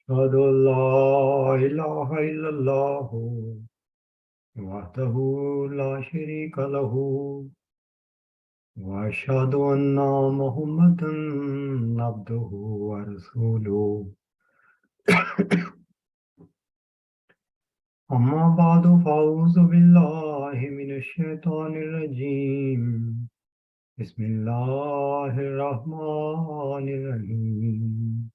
أشهد أن لا إله إلا الله وحده لا شريك له وأشهد أن محمدا عبده ورسوله أما بعد فأعوذ بالله من الشيطان الرجيم بسم الله الرحمن الرحيم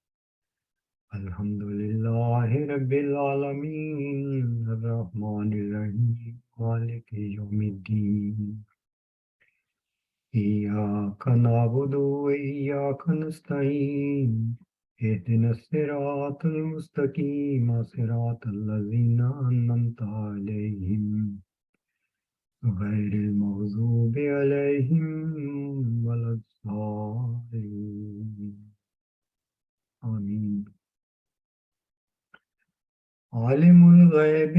الحمد لله رب العالمين الرحمن الرحيم مالك يوم الدين إياك نعبد وإياك نستعين اهدنا الصراط المستقيم صراط الذين أنعمت عليهم غير المغضوب عليهم ولا الضالين آمين عالم الغیب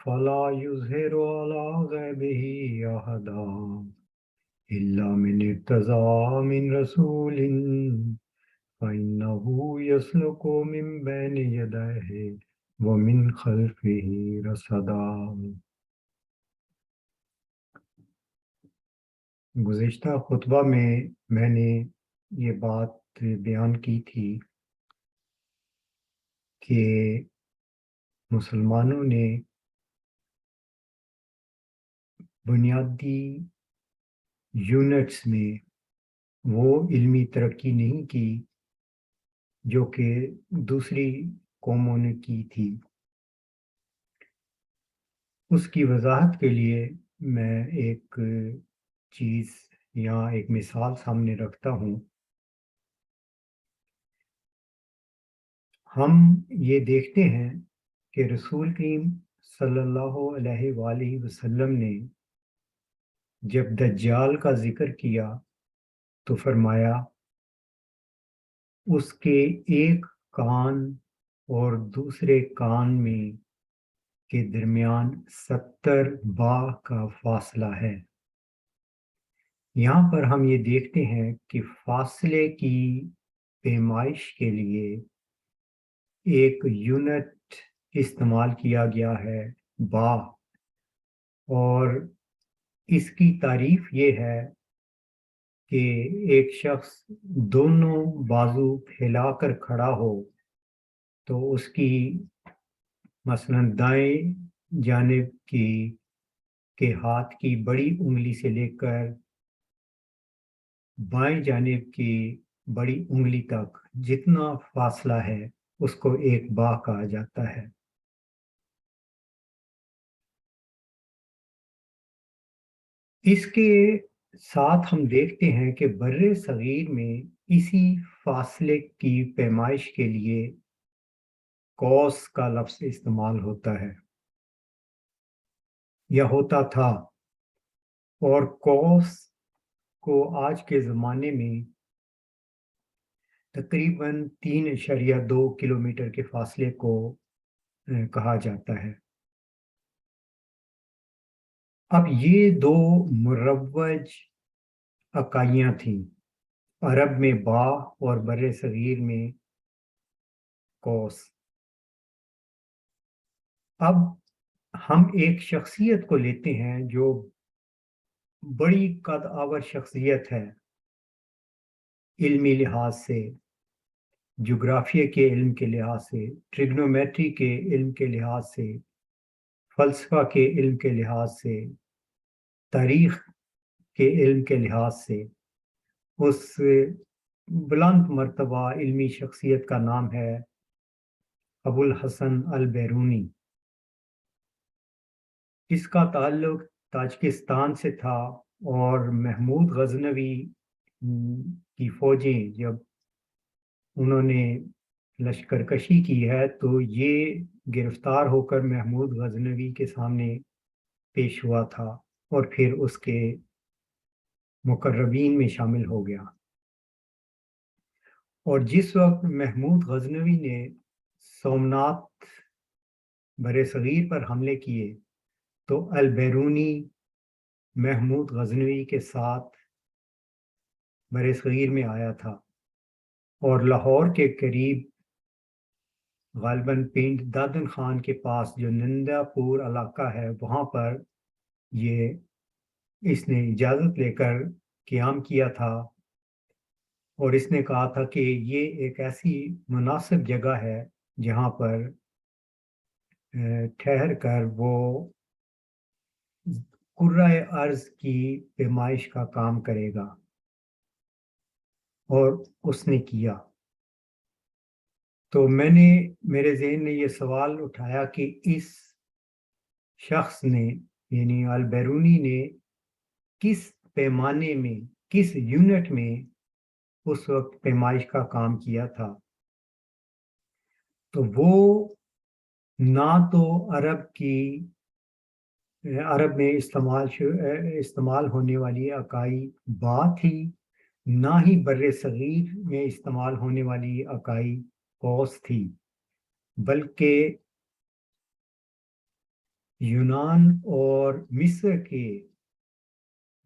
فلا يظهر على غیبه أحدا إلا من ارتضى من رسول فإنه يسلك من بين يديه ومن خلفه رصدا۔ گزشتہ خطبہ میں نے یہ بات بیان کی تھی کہ مسلمانوں نے بنیادی یونٹس میں وہ علمی ترقی نہیں کی جو کہ دوسری قوموں نے کی تھی۔ اس کی وضاحت کے لیے میں ایک چیز یا ایک مثال سامنے رکھتا ہوں۔ ہم یہ دیکھتے ہیں کہ رسول کریم صلی اللہ علیہ وآلہ وسلم نے جب دجال کا ذکر کیا تو فرمایا اس کے ایک کان اور دوسرے کان میں کے درمیان 70 باہ کا فاصلہ ہے۔ یہاں پر ہم یہ دیکھتے ہیں کہ فاصلے کی پیمائش کے لیے ایک یونٹ استعمال کیا گیا ہے باہ، اور اس کی تعریف یہ ہے کہ ایک شخص دونوں بازو پھیلا کر کھڑا ہو تو اس کی مثلا دائیں جانب کے ہاتھ کی بڑی انگلی سے لے کر بائیں جانب کی بڑی انگلی تک جتنا فاصلہ ہے اس کو ایک باہ کہا جاتا ہے۔ اس کے ساتھ ہم دیکھتے ہیں کہ بر صغیر میں اسی فاصلے کی پیمائش کے لیے قوس کا لفظ استعمال ہوتا ہے یا ہوتا تھا، اور قوس کو آج کے زمانے میں تقریباً 3.2 کلومیٹر کے فاصلے کو کہا جاتا ہے۔ اب یہ دو مروج اکائیاں تھیں، عرب میں با اور بر صغیر میں قوس۔ اب ہم ایک شخصیت کو لیتے ہیں جو بڑی قد آور شخصیت ہے، علمی لحاظ سے، جغرافیہ کے علم کے لحاظ سے، ٹریگنومیٹری کے علم کے لحاظ سے، فلسفہ کے علم کے لحاظ سے، تاریخ کے علم کے لحاظ سے۔ اس بلند مرتبہ علمی شخصیت کا نام ہے ابو الحسن البیرونی۔ اس کا تعلق تاجکستان سے تھا، اور محمود غزنوی کی فوجیں جب انہوں نے لشکر کشی کی ہے تو یہ گرفتار ہو کر محمود غزنوی کے سامنے پیش ہوا تھا اور پھر اس کے مقربین میں شامل ہو گیا۔ اور جس وقت محمود غزنوی نے سومنات بر صغیر پر حملے کیے تو البیرونی محمود غزنوی کے ساتھ بر صغیر میں آیا تھا، اور لاہور کے قریب غالباً پنڈ دادن خان کے پاس جو نندا پور علاقہ ہے وہاں پر یہ اس نے اجازت لے کر قیام کیا تھا، اور اس نے کہا تھا کہ یہ ایک ایسی مناسب جگہ ہے جہاں پر ٹھہر کر وہ کرۂ ارض کی پیمائش کا کام کرے گا، اور اس نے کیا۔ تو میرے ذہن نے یہ سوال اٹھایا کہ اس شخص نے یعنی البیرونی نے کس پیمانے میں، کس یونٹ میں اس وقت پیمائش کا کام کیا تھا۔ تو وہ نہ تو عرب میں استعمال ہونے والی اکائی با تھی، نہ ہی بر صغیر میں استعمال ہونے والی اکائی قوس تھی، بلکہ یونان اور مصر کے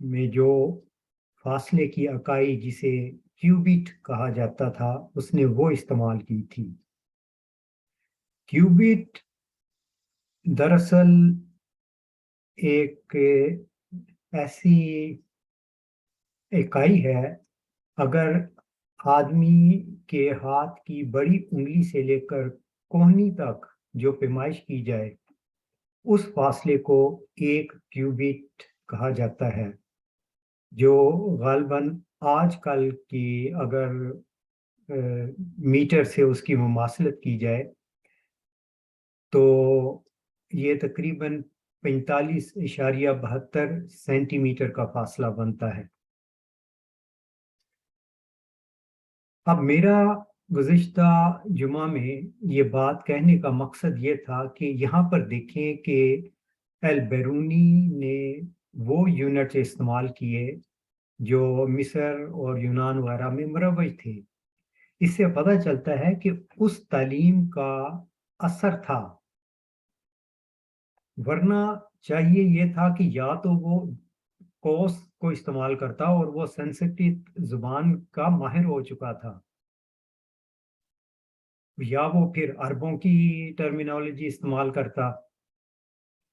میں جو فاصلے کی اکائی جسے کیوبٹ کہا جاتا تھا اس نے وہ استعمال کی تھی۔ کیوبٹ دراصل ایک ایسی اکائی ہے، اگر آدمی کے ہاتھ کی بڑی انگلی سے لے کر کوہنی تک جو پیمائش کی جائے اس فاصلے کو ایک کیوبٹ کہا جاتا ہے، جو غالباً آج کل کی اگر میٹر سے اس کی مماثلت کی جائے تو یہ تقریباً 45.72 سینٹی میٹر کا فاصلہ بنتا ہے۔ اب میرا گزشتہ جمعہ میں یہ بات کہنے کا مقصد یہ تھا کہ یہاں پر دیکھیں کہ البیرونی نے وہ یونٹ استعمال کیے جو مصر اور یونان وغیرہ میں مروج تھے۔ اس سے پتہ چلتا ہے کہ اس تعلیم کا اثر تھا، ورنہ چاہیے یہ تھا کہ یا تو وہ قوس کو استعمال کرتا اور وہ سنسکرت زبان کا ماہر ہو چکا تھا، یا وہ پھر عربوں کی ٹرمینالوجی استعمال کرتا،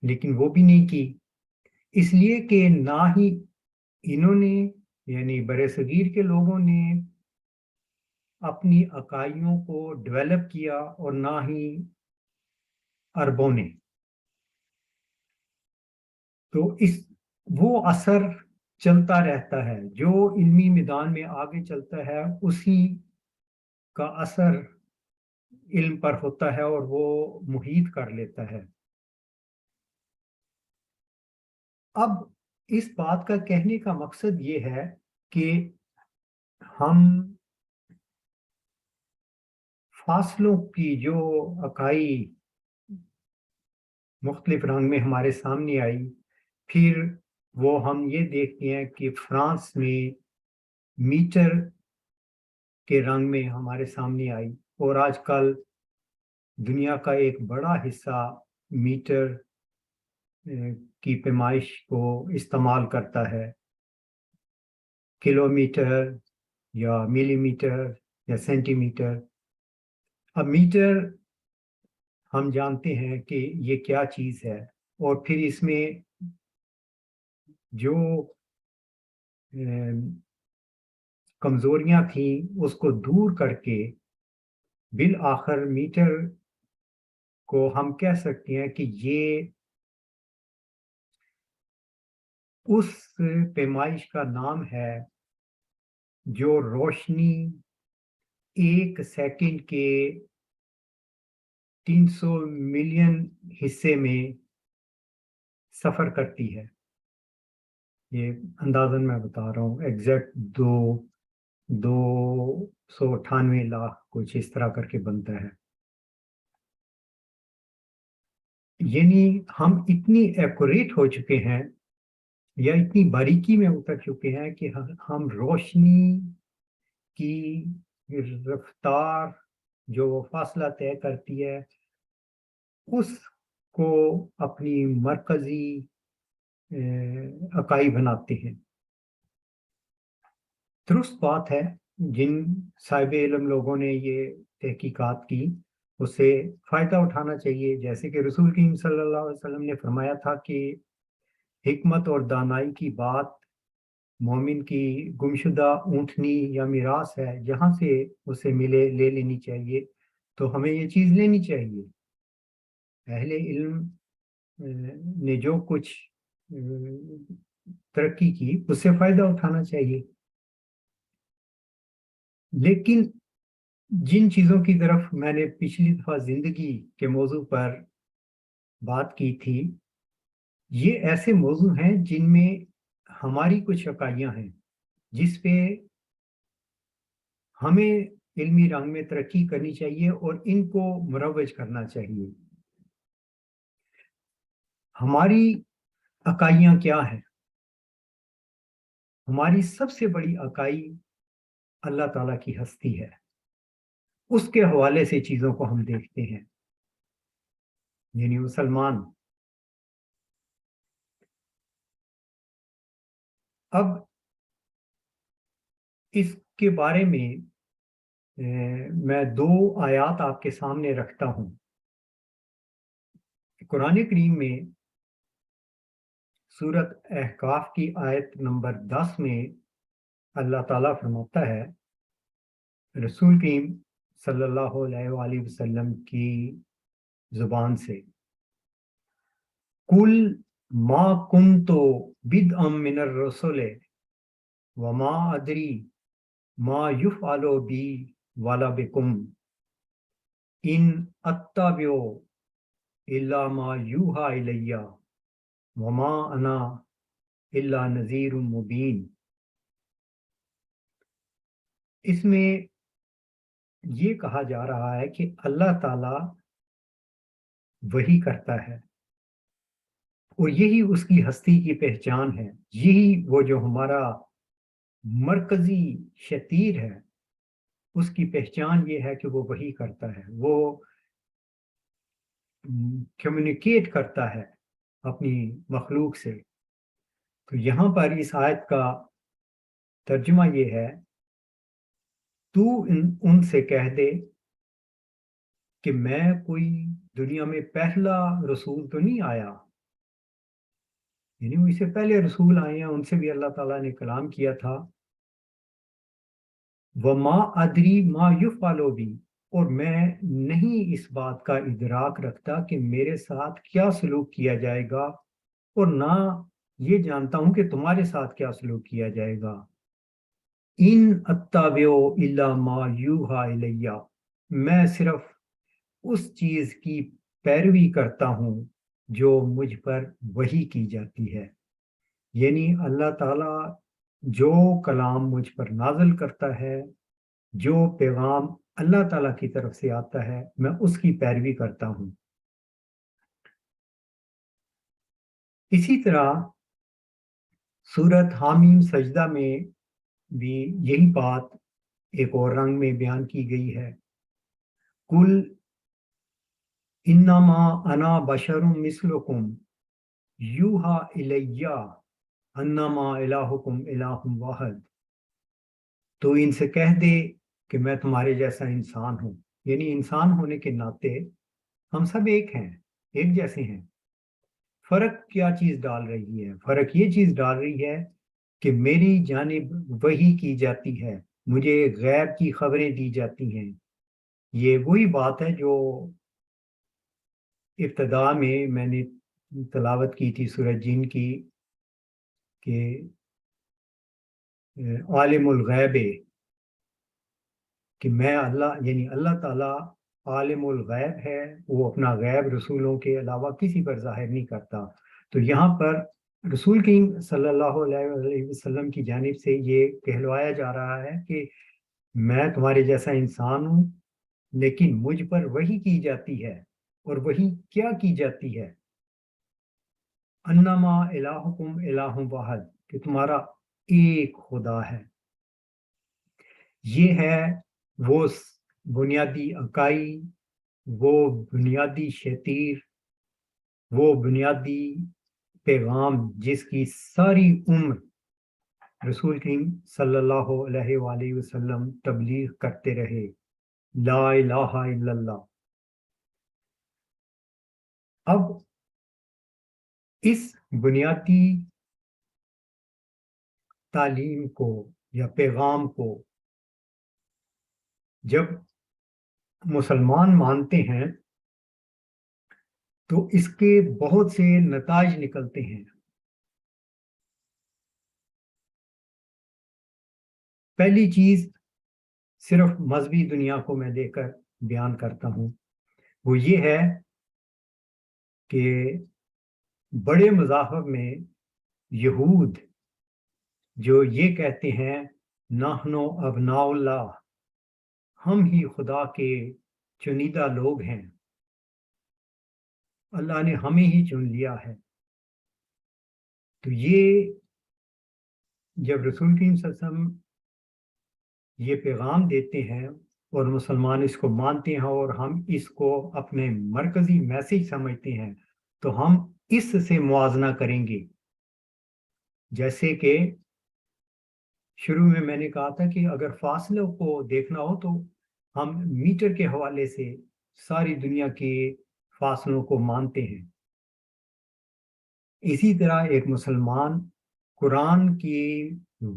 لیکن وہ بھی نہیں کی، اس لیے کہ نہ ہی انہوں نے یعنی برصغیر کے لوگوں نے اپنی اکائیوں کو ڈیولپ کیا اور نہ ہی عربوں نے۔ تو وہ اثر چلتا رہتا ہے، جو علمی میدان میں آگے چلتا ہے اسی کا اثر علم پر ہوتا ہے اور وہ محیط کر لیتا ہے۔ اب اس بات کا کہنے کا مقصد یہ ہے کہ ہم فاصلوں کی جو اکائی مختلف رنگ میں ہمارے سامنے آئی، پھر وہ ہم یہ دیکھتے ہیں کہ فرانس میں میٹر کے رنگ میں ہمارے سامنے آئی، اور آج کل دنیا کا ایک بڑا حصہ میٹر کی پیمائش کو استعمال کرتا ہے، کلومیٹر یا ملی میٹر یا سینٹی میٹر۔ اب میٹر ہم جانتے ہیں کہ یہ کیا چیز ہے، اور پھر اس میں جو کمزوریاں تھیں اس کو دور کر کے بالآخر میٹر کو ہم کہہ سکتے ہیں کہ یہ اس پیمائش کا نام ہے جو روشنی 1 سیکنڈ کے 300 ملین حصے میں سفر کرتی ہے۔ یہ اندازاً میں بتا رہا ہوں، ایگزیکٹ 298 لاکھ کچھ اس طرح کر کے بنتا ہے۔ یعنی ہم اتنی ایکوریٹ ہو چکے ہیں یا اتنی باریکی میں اتر چکے ہیں کہ ہم روشنی کی رفتار جو فاصلہ طے کرتی ہے اس کو اپنی مرکزی اکائی بناتے ہیں۔ درست بات ہے، جن صاحب علم لوگوں نے یہ تحقیقات کی اسے فائدہ اٹھانا چاہیے، جیسے کہ رسول کریم صلی اللہ علیہ وسلم نے فرمایا تھا کہ حکمت اور دانائی کی بات مومن کی گمشدہ اونٹنی یا میراث ہے، جہاں سے اسے ملے لے لینی چاہیے، تو ہمیں یہ چیز لینی چاہیے۔ اہل علم نے جو کچھ ترقی کی اس سے فائدہ اٹھانا چاہیے، لیکن جن چیزوں کی طرف میں نے پچھلی دفعہ زندگی کے موضوع پر بات کی تھی، یہ ایسے موضوع ہیں جن میں ہماری کچھ اکائیاں ہیں جس پہ ہمیں علمی رنگ میں ترقی کرنی چاہیے اور ان کو مروج کرنا چاہیے۔ ہماری اکائیاں کیا ہیں؟ ہماری سب سے بڑی اکائی اللہ تعالیٰ کی ہستی ہے، اس کے حوالے سے چیزوں کو ہم دیکھتے ہیں۔ یعنی مسلمان اب اس کے بارے میں میں دو آیات آپ کے سامنے رکھتا ہوں۔ قرآن کریم میں سورت احقاف کی آیت نمبر 10 میں اللہ تعالیٰ فرماتا ہے رسول کریم صلی اللہ علیہ وآلہ وسلم کی زبان سے، کل ما کنتو بدعا من الرسل وما ادری ما یفعل بی ولا بکم ان اتبع الا ما یوحى الی وما انا الا نذیر مبین۔ اس میں یہ کہا جا رہا ہے کہ اللہ تعالی وہی کرتا ہے اور یہی اس کی ہستی کی پہچان ہے، یہی وہ جو ہمارا مرکزی شتیر ہے، اس کی پہچان یہ ہے کہ وہ وہی کرتا ہے، وہ کمیونیکیٹ کرتا ہے اپنی مخلوق سے۔ تو یہاں پر اس آیت کا ترجمہ یہ ہے، تو ان سے کہہ دے کہ میں کوئی دنیا میں پہلا رسول تو نہیں آیا، یعنی اس سے پہلے رسول آئے ہیں، ان سے بھی اللہ تعالیٰ نے کلام کیا تھا۔ وما ادری ما یفعل بی، اور میں نہیں اس بات کا ادراک رکھتا کہ میرے ساتھ کیا سلوک کیا جائے گا، اور نہ یہ جانتا ہوں کہ تمہارے ساتھ کیا سلوک کیا جائے گا۔ ان اتبع الا ما یوحى الی، میں صرف اس چیز کی پیروی کرتا ہوں جو مجھ پر وحی کی جاتی ہے، یعنی اللہ تعالیٰ جو کلام مجھ پر نازل کرتا ہے، جو پیغام اللہ تعالیٰ کی طرف سے آتا ہے، میں اس کی پیروی کرتا ہوں۔ اسی طرح سورت حامیم سجدہ میں بھی یہی بات ایک اور رنگ میں بیان کی گئی ہے، کل انما انا بشر مثلکم یوحى الی انما الہکم الہ واحد، تو ان سے کہہ دے کہ میں تمہارے جیسا انسان ہوں، یعنی انسان ہونے کے ناطے ہم سب ایک ہیں، ایک جیسے ہیں۔ فرق کیا چیز ڈال رہی ہے؟ فرق یہ چیز ڈال رہی ہے کہ میری جانب وحی کی جاتی ہے، مجھے غیب کی خبریں دی جاتی ہیں۔ یہ وہی بات ہے جو ابتدا میں نے تلاوت کی تھی سورۃ جن کی، کہ عالم الغیب، کہ میں اللہ، یعنی اللہ تعالیٰ عالم الغیب ہے، وہ اپنا غیب رسولوں کے علاوہ کسی پر ظاہر نہیں کرتا۔ تو یہاں پر رسول کریم صلی اللہ علیہ وسلم کی جانب سے یہ کہلوایا جا رہا ہے کہ میں تمہارے جیسا انسان ہوں، لیکن مجھ پر وحی کی جاتی ہے، اور وحی کیا کی جاتی ہے؟ انما الہکم الہ واحد، کہ تمہارا ایک خدا ہے۔ یہ ہے وہ بنیادی اکائی، وہ بنیادی شتیر، وہ بنیادی پیغام جس کی ساری عمر رسول کریم صلی اللہ علیہ وآلہ وسلم تبلیغ کرتے رہے، لا الہ الا اللہ۔ اب اس بنیادی تعلیم کو یا پیغام کو جب مسلمان مانتے ہیں تو اس کے بہت سے نتائج نکلتے ہیں۔ پہلی چیز صرف مذہبی دنیا کو میں لے کر بیان کرتا ہوں، وہ یہ ہے کہ بڑے مذاہب میں یہود جو یہ کہتے ہیں نحنو ابناء اللہ، ہم ہی خدا کے چنیدہ لوگ ہیں، اللہ نے ہمیں ہی چن لیا ہے، تو یہ جب رسول کریم صلی اللہ علیہ وسلم یہ پیغام دیتے ہیں اور مسلمان اس کو مانتے ہیں اور ہم اس کو اپنے مرکزی میسیج سمجھتے ہیں، تو ہم اس سے موازنہ کریں گے۔ جیسے کہ شروع میں نے کہا تھا کہ اگر فاصلوں کو دیکھنا ہو تو ہم میٹر کے حوالے سے ساری دنیا کے فاصلوں کو مانتے ہیں۔ اسی طرح ایک مسلمان قرآن کی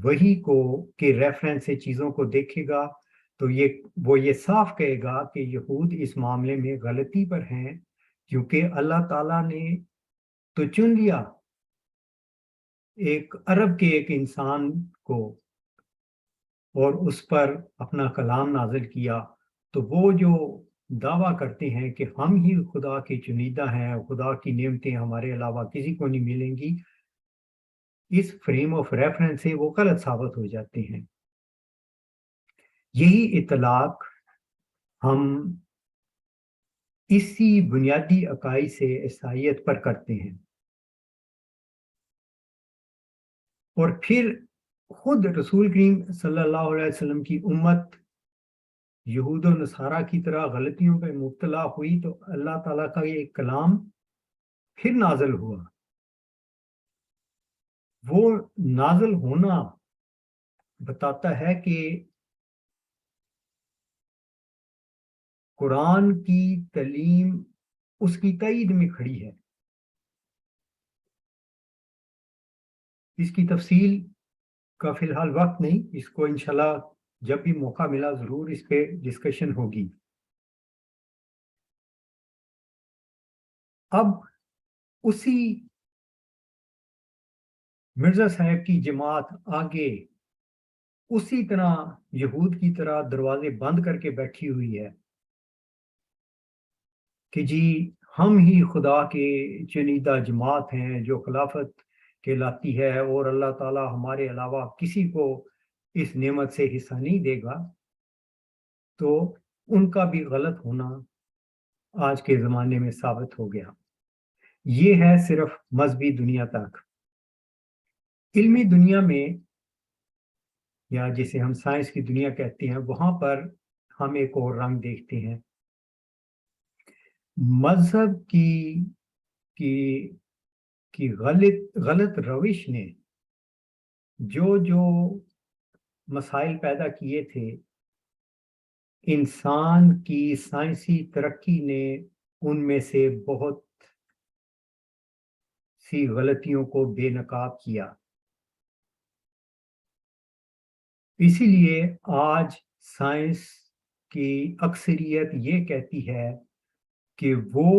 وحی کو کے ریفرنس سے چیزوں کو دیکھے گا تو وہ یہ صاف کہے گا کہ یہود اس معاملے میں غلطی پر ہیں، کیونکہ اللہ تعالیٰ نے تو چن لیا ایک عرب کے ایک انسان کو اور اس پر اپنا کلام نازل کیا، تو وہ جو دعویٰ کرتے ہیں کہ ہم ہی خدا کے چنیدہ ہیں، خدا کی نعمتیں ہمارے علاوہ کسی کو نہیں ملیں گی، اس فریم آف ریفرنس سے وہ غلط ثابت ہو جاتے ہیں۔ یہی اطلاق ہم اسی بنیادی عقائد سے عیسائیت پر کرتے ہیں، اور پھر خود رسول کریم صلی اللہ علیہ وسلم کی امت یہود و نصارہ کی طرح غلطیوں پہ مبتلا ہوئی تو اللہ تعالیٰ کا یہ کلام پھر نازل ہوا۔ وہ نازل ہونا بتاتا ہے کہ قرآن کی تعلیم اس کی تائید میں کھڑی ہے۔ اس کی تفصیل کا فی الحال وقت نہیں، اس کو انشاءاللہ جب بھی موقع ملا ضرور اس پہ ڈسکشن ہوگی۔ اب اسی مرزا صاحب کی جماعت آگے اسی طرح یہود کی طرح دروازے بند کر کے بیٹھی ہوئی ہے کہ جی ہم ہی خدا کے چنیدہ جماعت ہیں جو خلافت کہلاتی ہے، اور اللہ تعالیٰ ہمارے علاوہ کسی کو اس نعمت سے حصہ نہیں دے گا۔ تو ان کا بھی غلط ہونا آج کے زمانے میں ثابت ہو گیا۔ یہ ہے صرف مذہبی دنیا تک۔ علمی دنیا میں یا جسے ہم سائنس کی دنیا کہتے ہیں، وہاں پر ہم ایک اور رنگ دیکھتے ہیں۔ مذہب کی غلط روش نے جو مسائل پیدا کیے تھے، انسان کی سائنسی ترقی نے ان میں سے بہت سی غلطیوں کو بے نقاب کیا۔ اسی لیے آج سائنس کی اکثریت یہ کہتی ہے کہ وہ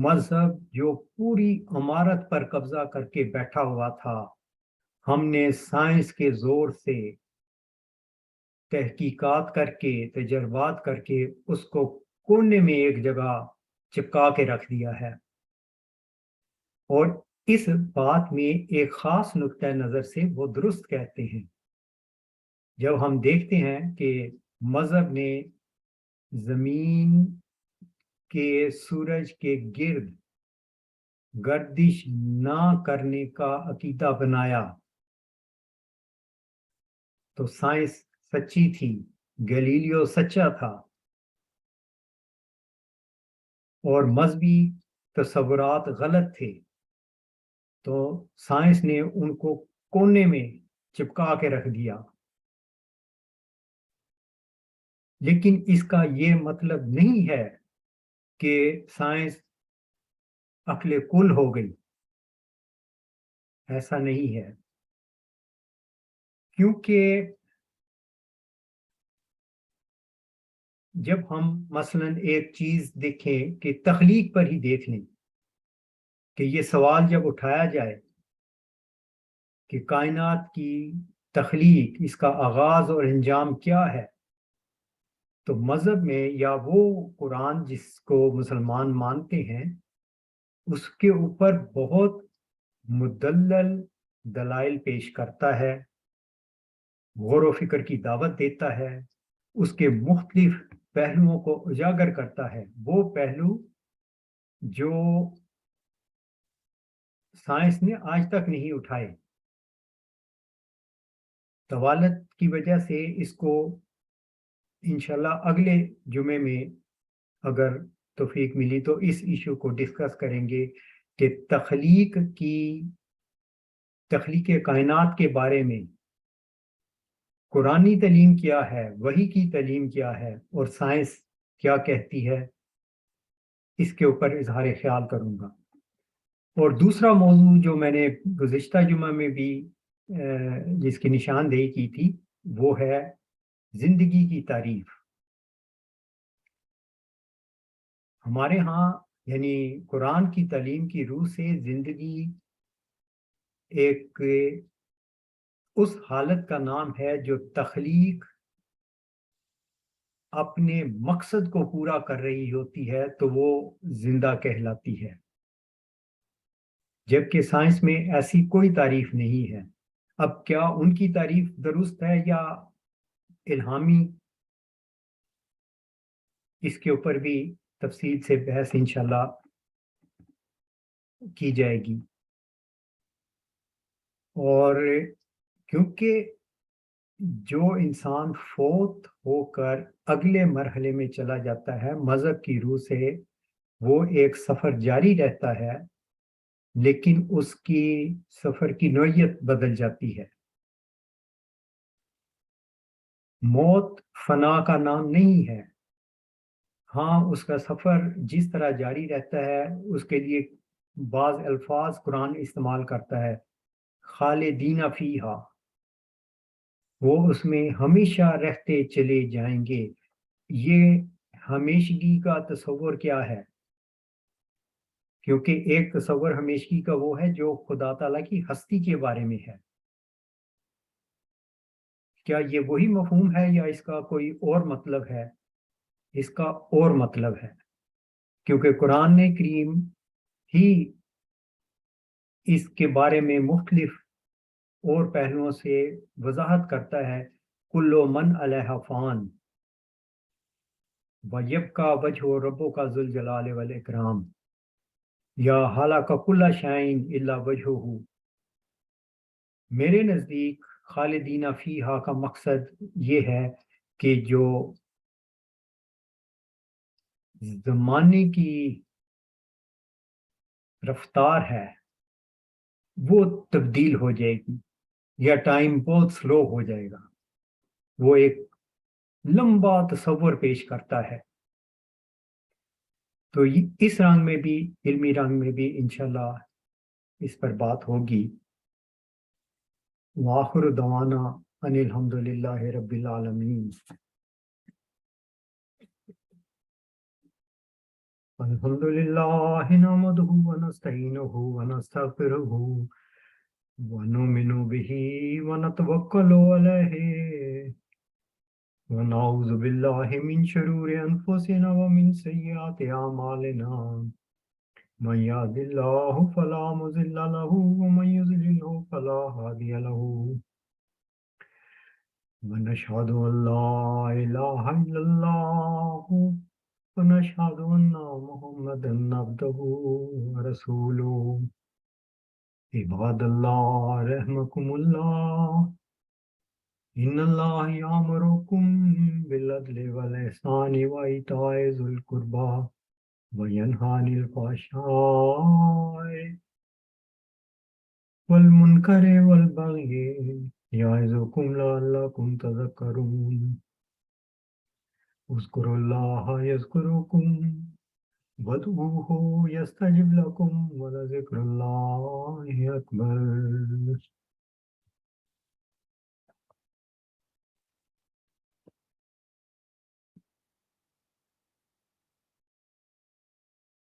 مذہب جو پوری عمارت پر قبضہ کر کے بیٹھا ہوا تھا، ہم نے سائنس کے زور سے تحقیقات کر کے تجربات کر کے اس کو کونے میں ایک جگہ چپکا کے رکھ دیا ہے۔ اور اس بات میں ایک خاص نقطہ نظر سے وہ درست کہتے ہیں۔ جب ہم دیکھتے ہیں کہ مذہب نے زمین کے سورج کے گرد گردش نہ کرنے کا عقیدہ بنایا تو سائنس سچی تھی، گیلیلیو سچا تھا، اور مذہبی تصورات غلط تھے، تو سائنس نے ان کو کونے میں چپکا کے رکھ دیا۔ لیکن اس کا یہ مطلب نہیں ہے کہ سائنس عقل کل ہو گئی، ایسا نہیں ہے. کیونکہ جب ہم مثلا ایک چیز دیکھیں کہ تخلیق پر ہی دیکھ لیں کہ یہ سوال جب اٹھایا جائے کہ کائنات کی تخلیق، اس کا آغاز اور انجام کیا ہے، تو مذہب میں یا وہ قرآن جس کو مسلمان مانتے ہیں اس کے اوپر بہت مدلل دلائل پیش کرتا ہے، غور و فکر کی دعوت دیتا ہے، اس کے مختلف پہلوؤں کو اجاگر کرتا ہے، وہ پہلو جو سائنس نے آج تک نہیں اٹھائے. طوالت کی وجہ سے اس کو انشاءاللہ اگلے جمعے میں اگر توفیق ملی تو اس ایشو کو ڈسکس کریں گے کہ تخلیق کائنات کے بارے میں قرآنی تعلیم کیا ہے، وحی کی تعلیم کیا ہے، اور سائنس کیا کہتی ہے. اس کے اوپر اظہار خیال کروں گا. اور دوسرا موضوع جو میں نے گزشتہ جمعہ میں بھی جس کی نشاندہی کی تھی وہ ہے زندگی کی تعریف. ہمارے ہاں یعنی قرآن کی تعلیم کی روح سے زندگی ایک اس حالت کا نام ہے جو تخلیق اپنے مقصد کو پورا کر رہی ہوتی ہے تو وہ زندہ کہلاتی ہے، جبکہ سائنس میں ایسی کوئی تعریف نہیں ہے. اب کیا ان کی تعریف درست ہے یا الہامی، اس کے اوپر بھی تفصیل سے بحث انشاءاللہ کی جائے گی. اور کیونکہ جو انسان فوت ہو کر اگلے مرحلے میں چلا جاتا ہے مذہب کی روح سے، وہ ایک سفر جاری رہتا ہے لیکن اس کی سفر کی نوعیت بدل جاتی ہے. موت فنا کا نام نہیں ہے. ہاں اس کا سفر جس طرح جاری رہتا ہے اس کے لیے بعض الفاظ قرآن استعمال کرتا ہے، خالدین فیہا، وہ اس میں ہمیشہ رہتے چلے جائیں گے. یہ ہمیشگی کا تصور کیا ہے؟ کیونکہ ایک تصور ہمیشگی کا وہ ہے جو خدا تعالیٰ کی ہستی کے بارے میں ہے. کیا یہ وہی مفہوم ہے یا اس کا کوئی اور مطلب ہے؟ اس کا اور مطلب ہے، کیونکہ قرآن کریم ہی اس کے بارے میں مختلف اور پہلوؤں سے وضاحت کرتا ہے. کل من علیہ فان وَيَبْقَى وَجْهُ رَبُّكَ ذُو الْجَلَالِ وَالْإِكْرَامِ یا خلق کل شیء الا وجہہ. میرے نزدیک خالدین فیہا کا مقصد یہ ہے کہ جو زمانے کی رفتار ہے وہ تبدیل ہو جائے گی یا ٹائم بہت سلو ہو جائے گا. وہ ایک لمبا تصور پیش کرتا ہے. تو اس رنگ میں بھی، علمی رنگ میں بھی انشاءاللہ اس پر بات ہوگی. وآخر دعوانا ان الحمدللہ رب العالمین. الحمد للہ نحمده ونستعینه ونستغفره ونؤمن به ونتوکل علیہ ونعوذ باللہ من شرور انفسنا ومن سیئات اعمالنا. من يهد الله فلا مضل له ومن يضلل فلا هادي له. ونشهد ان لا اله الا الله ونشهد ان محمدا عبده ورسوله. عباد اللہ رحمكم اللہ، ان اللہ یامرکم بالعدل والاحسان وایتاء ذی القربى وینہی عن الفحشاء والمنکر والبغی یعظکم لعلکم تذکرون. اذکروا اللہ یذکرکم وَادْعُوهُ يَسْتَجِبْ لَكُمْ وَلَذِكْرُ اللَّهِ أَكْبَرُ